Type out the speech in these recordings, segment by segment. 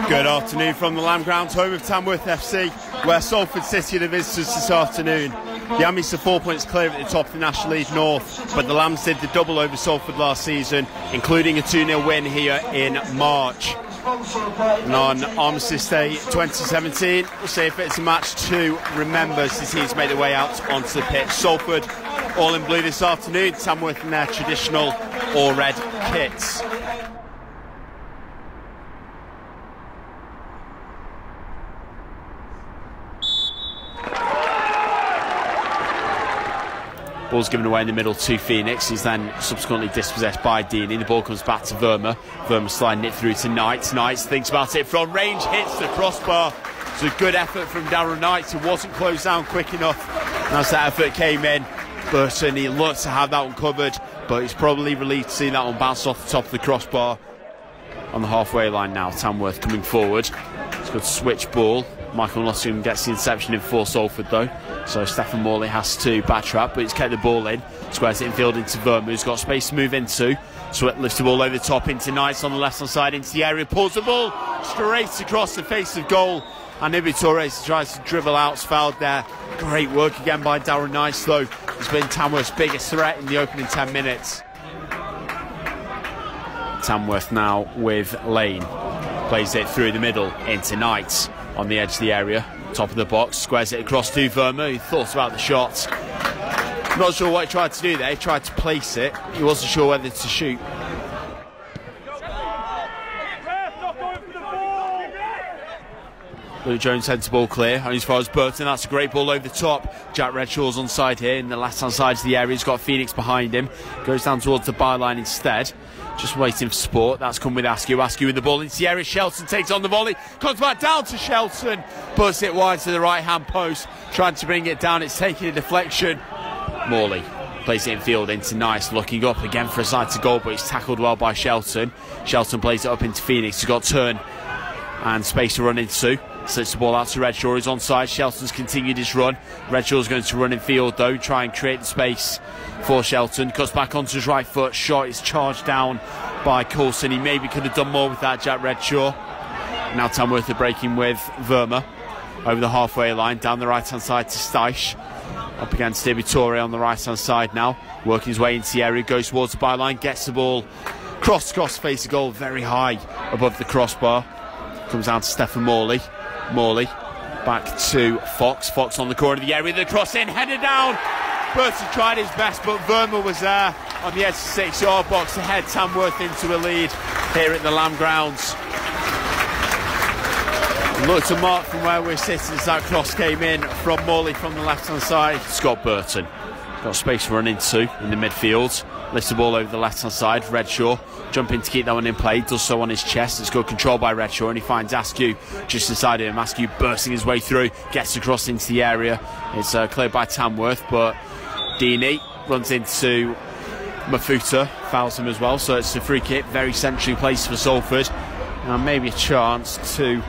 Good afternoon from the Lamb Grounds, home of Tamworth FC, where Salford City are the visitors this afternoon. The Ammies are 4 points clear at the top of the National League North, but the Lambs did the double over Salford last season, including a 2-0 win here in March. And on Armistice Day 2017, we'll see if it's a match to remember as the teams made their way out onto the pitch. Salford all in blue this afternoon, Tamworth in their traditional all-red kits. Ball's given away in the middle to Phenix. He's then subsequently dispossessed by Deeney. The ball comes back to Verma. Verma sliding it through to Knight. Knight thinks about it from range, hits the crossbar. It's a good effort from Darren Knight, who wasn't closed down quick enough. And as that effort came in, Burton, he looked to have that one covered, but he's probably relieved to see that one bounce off the top of the crossbar. On the halfway line now, Tamworth coming forward. It's a good switch ball. Michael Nottingham gets the interception in for Salford though, so Stephen Morley has to backtrack, but he's kept the ball in. Squares it infield into Verma, who's got space to move into. Sweat lifts the ball over the top into Knights on the left hand side into the area, pulls the ball straight across the face of goal, and Ibi Torres tries to dribble out, it's fouled there. Great work again by Darren Knights though. He's been Tamworth's biggest threat in the opening 10 minutes. Tamworth now with Lane, plays it through the middle into Knights on the edge of the area, top of the box, squares it across to Verma, who thought about the shot. Not sure what he tried to do there, he tried to place it, he wasn't sure whether to shoot. Luke Jones heads the ball clear, only as far as Burton. That's a great ball over the top. Jack Redshaw's on side here in the left hand side of the area. He's got Phenix behind him, goes down towards the byline instead, just waiting for support. That's come with Askew. Askew with the ball into the area. Shelton takes on the volley, comes back down to Shelton, puts it wide to the right hand post, trying to bring it down. It's taking a deflection. Morley plays it in field into Nice, looking up again for a side to goal, but he's tackled well by Shelton. Shelton plays it up into Phenix, he's got turn and space to run into. Slips the ball out to Redshaw, he's onside. Shelton's continued his run. Redshaw's going to run in field though, try and create the space for Shelton. Cuts back onto his right foot, shot is charged down by Coulson. He maybe could have done more with that, Jack Redshaw. Now Tamworth are breaking with Verma over the halfway line, down the right hand side to Steisch. Up against Ibi Torre on the right hand side now, working his way into the area, goes towards the byline, gets the ball cross face of goal, very high above the crossbar. Comes down to Stephen Morley. Morley back to Fox. Fox on the corner of the area, the cross in, headed down. Burton tried his best, but Verma was there on the edge of the 6-yard box to head Tamworth into a lead here at the Lamb Grounds. Look to mark from where we're sitting as that cross came in from Morley from the left hand side. Scott Burton got space to run into in the midfield. Lifts the ball over the left hand side. Redshaw jumping to keep that one in play, does so on his chest. It's good control by Redshaw, and he finds Askew just inside of him. Askew bursting his way through, gets across into the area. It's cleared by Tamworth, but Deeney runs into Mafuta, fouls him as well, so it's a free kick, very centrally placed for Salford, and maybe a chance to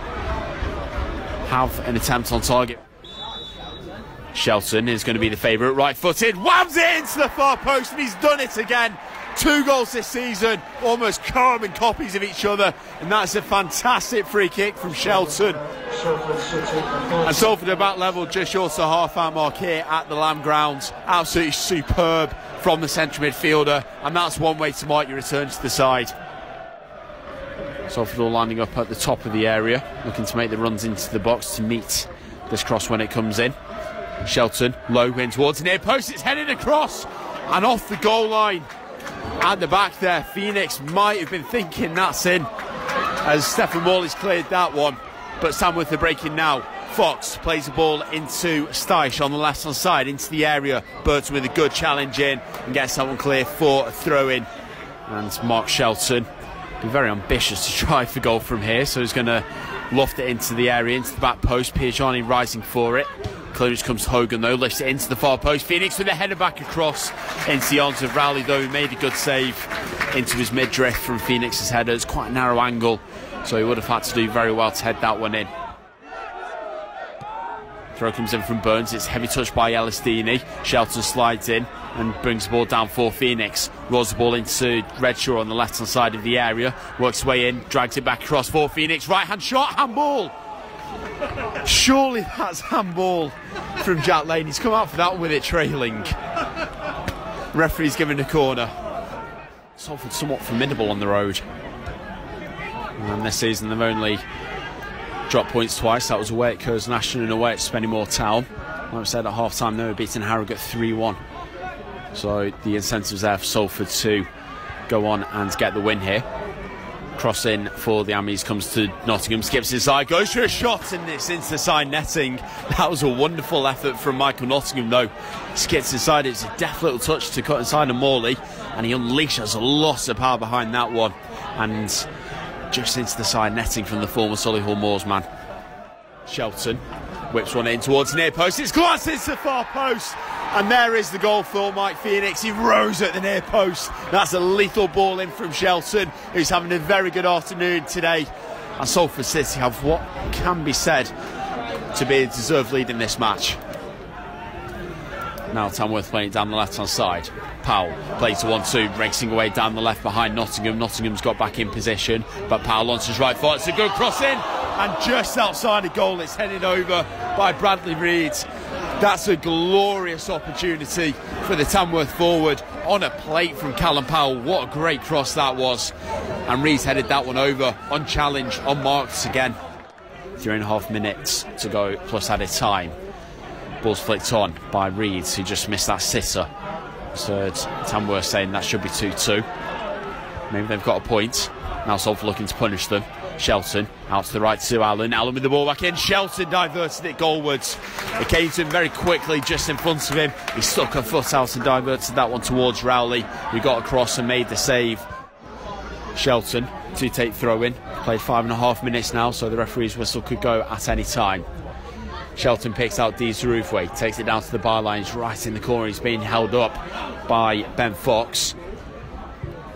have an attempt on target. Shelton is going to be the favourite, right-footed, whams it into the far post, and he's done it again. 2 goals this season, almost carbon copies of each other, and that's a fantastic free kick from Shelton. And Salford are back level just short of the half-hour mark here at the Lamb Grounds. Absolutely superb from the central midfielder, and that's one way to mark your return to the side. Salford all lining up at the top of the area, looking to make the runs into the box to meet this cross when it comes in. Shelton, low, in towards the near post, it's headed across and off the goal line. At the back there, Phenix might have been thinking that's in, as Stephen Morley's cleared that one, but Tamworth are breaking now. Fox plays the ball into Steisch on the left hand side into the area. Burton with a good challenge in and gets that one clear for a throw in. And Mark Shelton be very ambitious to try for goal from here, so he's going to loft it into the area, into the back post. Piagiani rising for it. Clearance comes to Hogan though, lifts it into the far post. Phenix with a header back across into the arms of Rowley though, he made a good save into his mid-drift from Phoenix's header. It's quite a narrow angle, so he would have had to do very well to head that one in. Throw comes in from Burns, it's heavy touch by Ellis Deeney. Shelton slides in, and brings the ball down for Phenix. Rolls the ball into Redshaw on the left hand side of the area, works his way in, drags it back across for Phenix. Right hand shot, handball. Surely that's handball from Jack Lane. He's come out for that one with it trailing. Referee's given a corner. Salford somewhat formidable on the road, and this season they've only dropped points twice. That was away at Curzon Ashton and away at Spennymoor Town. Like I said, at half time they were beating Harrogate 3-1, so the incentives there for Salford to go on and get the win here. Crossing for the Ammies comes to Nottingham, skips inside, goes for a shot, and it's into the side netting. That was a wonderful effort from Michael Nottingham though. Skips inside, it's a deft little touch to cut inside of Morley, and he unleashes a lot of power behind that one, and just into the side netting from the former Solihull Moors man. Shelton whips one in towards the near post, it's glanced into the far post, and there is the goal for Mike Phenix. He rose at the near post. That's a lethal ball in from Shelton, who's having a very good afternoon today. And Salford City have what can be said to be a deserved lead in this match. Now Tamworth playing down the left hand side. Powell plays to 1-2, racing away down the left behind Nottingham. Nottingham's got back in position, but Powell on his right foot. It's a good cross in, and just outside the goal it's headed over by Bradley Reid. That's a glorious opportunity for the Tamworth forward on a plate from Callum Powell. What a great cross that was, and Reid's headed that one over unchallenged, unmarked again. 3.5 minutes to go plus added time. Ball's flicked on by Reid, who just missed that sitter. So Tamworth saying that should be 2-2. Maybe they've got a point. Now Salford looking to punish them. Shelton out to the right to Allen. Allen with the ball back in. Shelton diverted it goalwards. It came to him very quickly just in front of him. He stuck a foot out and diverted that one towards Rowley, who got across and made the save. Shelton to take throw in. Played 5.5 minutes now, so the referee's whistle could go at any time. Shelton picks out Dees Roofway, takes it down to the byline. He's right in the corner. He's being held up by Ben Fox.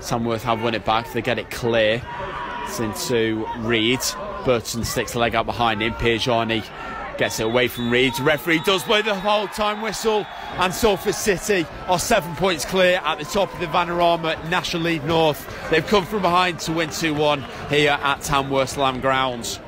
Tamworth have won it back. They get it clear. It's into Reid. Burton sticks the leg out behind him. Piergiani gets it away from Reid. The referee does play the whole time whistle, and Salford City are 7 points clear at the top of the Vanarama National League North. They've come from behind to win 2-1 here at Tamworth Lamb Grounds.